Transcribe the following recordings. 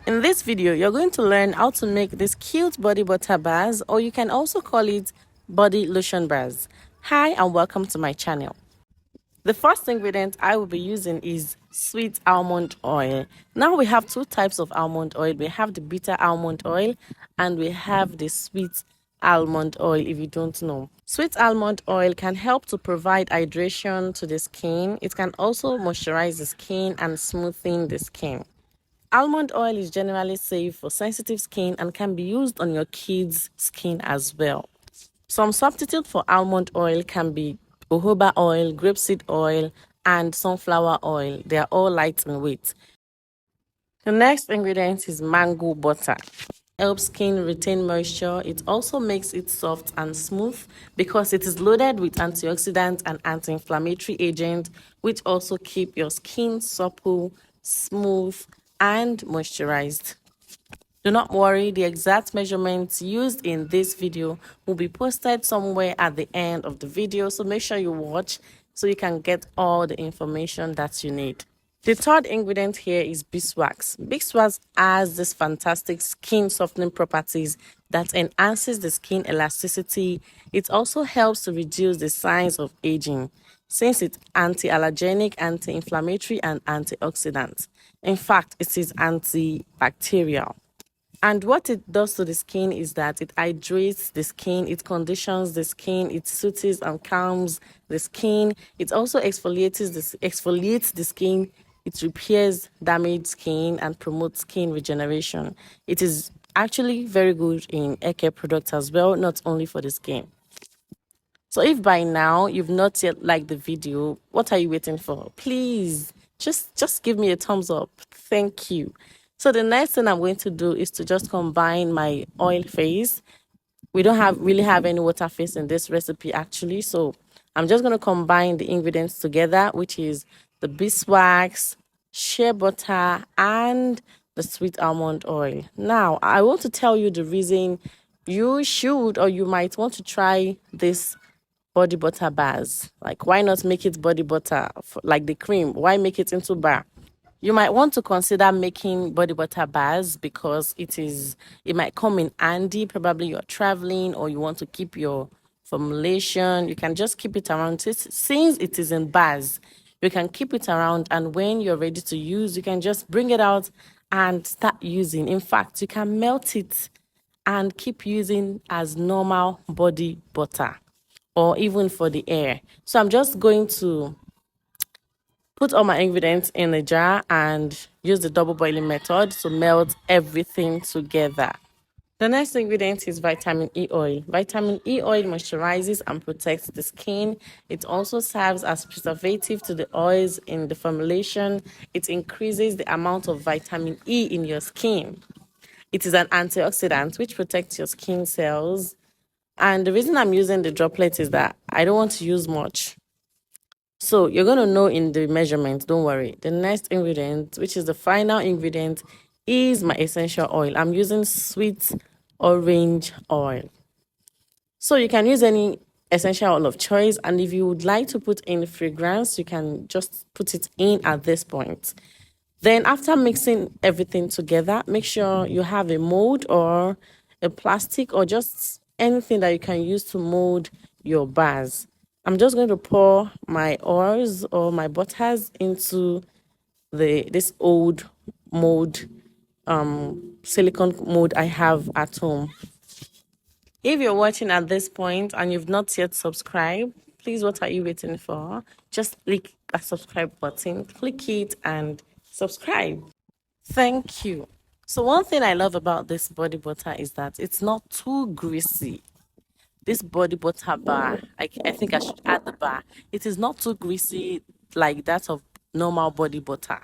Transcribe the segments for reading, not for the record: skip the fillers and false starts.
In this video, you're going to learn how to make this cute body butter bars, or you can also call it body lotion bars. Hi and welcome to my channel. The first ingredient I will be using is sweet almond oil. Now we have two types of almond oil. We have the bitter almond oil and we have the sweet almond oil, if you don't know. Sweet almond oil can help to provide hydration to the skin. It can also moisturize the skin and smoothen the skin. Almond oil is generally safe for sensitive skin and can be used on your kids' skin as well. Some substitute for almond oil can be jojoba oil, grapeseed oil, and sunflower oil. They are all light in weight. The next ingredient is mango butter. Helps skin retain moisture. It also makes it soft and smooth because it is loaded with antioxidants and anti-inflammatory agents, which also keep your skin supple, smooth, and moisturized. Do not worry, the exact measurements used in this video will be posted somewhere at the end of the video, so make sure you watch so you can get all the information that you need. The third ingredient here is beeswax. Beeswax has this fantastic skin softening properties that enhances the skin elasticity. It also helps to reduce the signs of aging since it's anti-allergenic, anti-inflammatory, and antioxidant. In fact, it is antibacterial. And what it does to the skin is that it hydrates the skin, it conditions the skin, it soothes and calms the skin. It also exfoliates the skin, it repairs damaged skin and promotes skin regeneration. It is actually very good in hair care products as well, not only for the skin. So if by now you've not yet liked the video, what are you waiting for? Please, just give me a thumbs up. Thank you. So the next thing I'm going to do is to just combine my oil phase. We don't really have any water phase in this recipe actually. So I'm just going to combine the ingredients together, which is the beeswax, shea butter, and the sweet almond oil. Now, I want to tell you the reason you should or you might want to try this body butter bars. Like, why not make it body butter like the cream? Why make it into bar? You might want to consider making body butter bars because it might come in handy. Probably you're traveling or you want to keep your formulation. You can just keep it around. Since it is in bars, you can keep it around, and when you're ready to use, you can just bring it out and start using. In fact, you can melt it and keep using as normal body butter or even for the hair. So I'm just going to put all my ingredients in a jar and use the double boiling method to melt everything together. The next ingredient is vitamin E oil. Vitamin E oil moisturizes and protects the skin. It also serves as preservative to the oils in the formulation. It increases the amount of vitamin E in your skin. It is an antioxidant which protects your skin cells. And the reason I'm using the droplets is that I don't want to use much. So you're going to know in the measurements, don't worry. The next ingredient, which is the final ingredient, is my essential oil. I'm using sweet orange oil. So you can use any essential oil of choice. And if you would like to put in fragrance, you can just put it in at this point. Then after mixing everything together, make sure you have a mold or a plastic or just anything that you can use to mold your bars. I'm just going to pour my oils or my butters into this old mold, silicone mold I have at home. If you're watching at this point and you've not yet subscribed, please, what are you waiting for? Just click that subscribe button, click it and subscribe. Thank you. So one thing I love about this body butter is that it's not too greasy. This body butter bar, I think I should add the bar. It is not too greasy like that of normal body butter.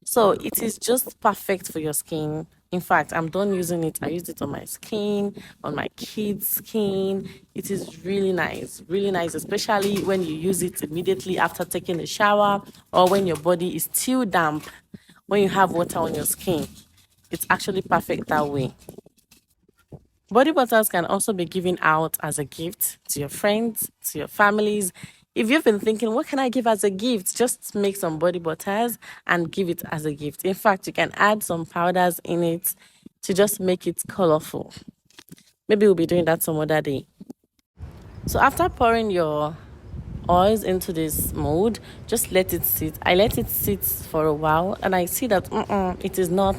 So it is just perfect for your skin. In fact, I'm done using it. I used it on my skin, on my kids' skin. It is really nice, especially when you use it immediately after taking a shower or when your body is still damp, when you have water on your skin. It's actually perfect that way. Body butters can also be given out as a gift to your friends, to your families. If you've been thinking, what can I give as a gift? Just make some body butters and give it as a gift. In fact, you can add some powders in it to just make it colorful. Maybe we'll be doing that some other day. So after pouring your oils into this mold, just let it sit. I let it sit for a while and I see that it is not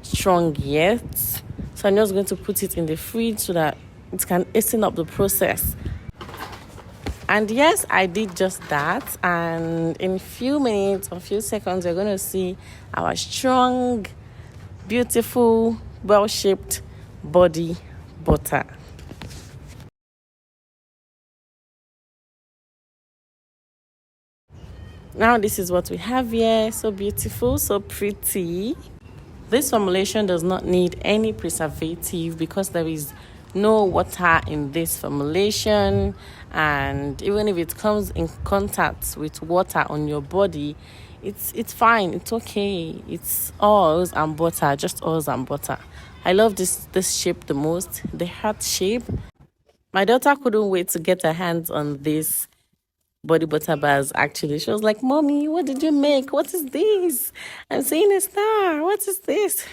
strong yet. So I'm just going to put it in the fridge so that it can hasten up the process. And yes, I did just that. And in a few minutes or few seconds, you're going to see our strong, beautiful, well-shaped body butter. Now this is what we have here. So beautiful, so pretty. This formulation does not need any preservative because there is no water in this formulation, and even if it comes in contact with water on your body, it's fine, it's okay. It's oils and butter, just oils and butter. I love this shape the most, the heart shape. My daughter couldn't wait to get her hands on this body butter bars. Actually, she was like, "Mommy, what did you make? What is this? I'm seeing a star. What is this?"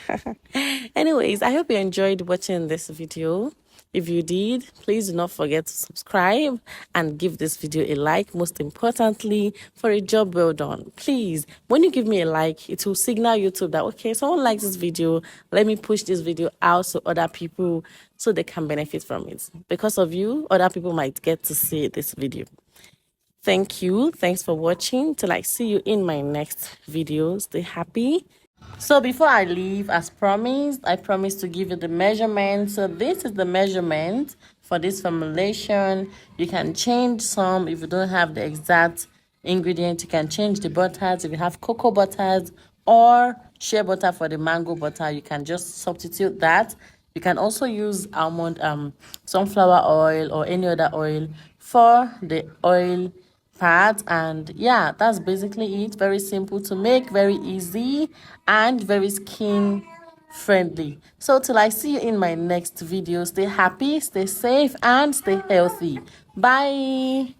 Anyways, I hope you enjoyed watching this video. If you did, please do not forget to subscribe and give this video a like. Most importantly, for a job well done. Please, when you give me a like, it will signal YouTube that, okay, someone likes this video. Let me push this video out to other people so they can benefit from it. Because of you, other people might get to see this video. Thank you. Thanks for watching. Till I see you in my next video. Stay happy. So before I leave, as promised, I promised to give you the measurement. So this is the measurement for this formulation. You can change some if you don't have the exact ingredient. You can change the butters. If you have cocoa butters or shea butter for the mango butter, you can just substitute that. You can also use almond, sunflower oil or any other oil for the oil part. And yeah, that's basically it. Very simple to make, very easy, and very skin friendly. So till I see you in my next video, stay happy, stay safe, and stay healthy. Bye.